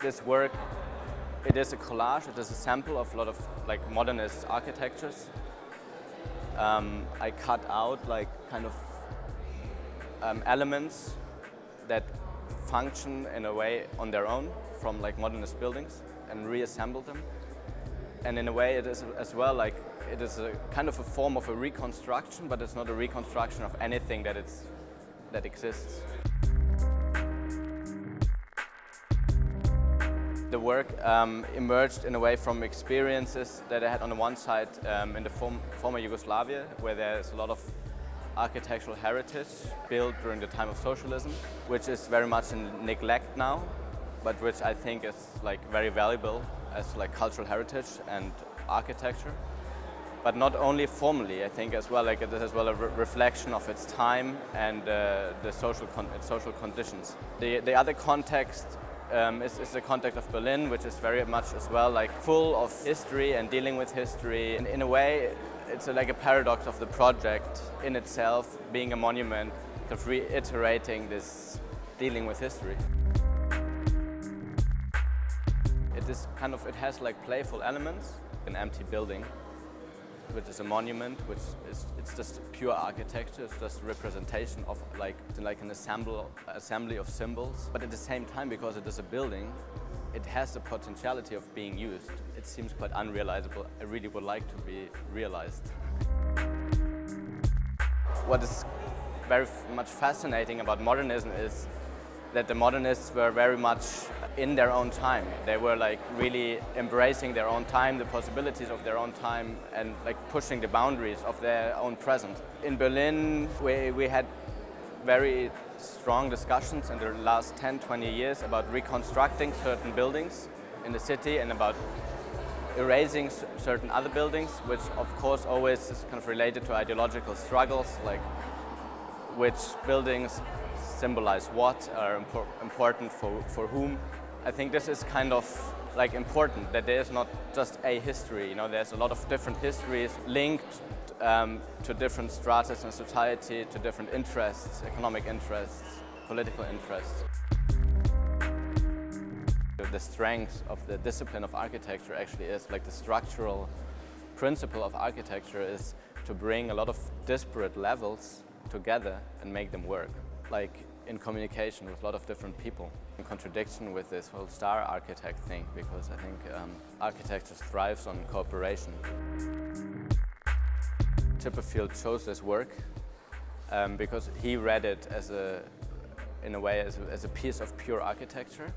This work, it is a collage, it is a sample of a lot of like modernist architectures. I cut out like kind of elements that function in a way on their own from like modernist buildings and reassembled them. And in a way it is as well like it is a kind of a form of a reconstruction, but it's not a reconstruction of anything that exists. The work emerged in a way from experiences that I had on the one side in the former Yugoslavia, where there's a lot of architectural heritage built during the time of socialism, which is very much in neglect now, but which I think is like very valuable as like cultural heritage and architecture. But not only formally, I think as well, like it is as well a reflection of its time and the social conditions. The other context is the context of Berlin, which is very much as well like full of history and dealing with history. And in a way, it's like a paradox of the project in itself being a monument of reiterating this dealing with history. It has like playful elements, an empty building, which is a monument, it's just pure architecture, it's just representation of like an assembly of symbols. But at the same time, because it is a building, it has the potentiality of being used. It seems quite unrealizable. I really would like to be realized. What is very much fascinating about modernism is that the modernists were very much in their own time. They were like really embracing their own time, the possibilities of their own time, and like pushing the boundaries of their own present. In Berlin, we had very strong discussions in the last 10-20 years about reconstructing certain buildings in the city and about erasing certain other buildings, which of course always is kind of related to ideological struggles, like which buildings symbolize what, are important for whom. I think this is kind of like important, that there is not just a history, you know, there's a lot of different histories linked to different stratas in society, to different interests, economic interests, political interests. The strength of the discipline of architecture actually is like the structural principle of architecture is to bring a lot of disparate levels together and make them work. Like in communication with a lot of different people, in contradiction with this whole star architect thing, because I think architecture thrives on cooperation. Chipperfield chose this work because he read it in a way as a piece of pure architecture,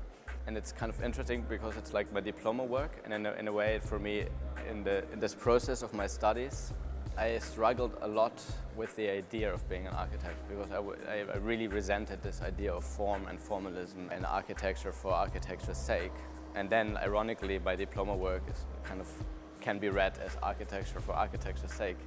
and it's kind of interesting because it's like my diploma work, and in a way for me in this process of my studies I struggled a lot with the idea of being an architect, because I really resented this idea of form and formalism and architecture for architecture's sake. And then, ironically, my diploma work can be read as architecture for architecture's sake.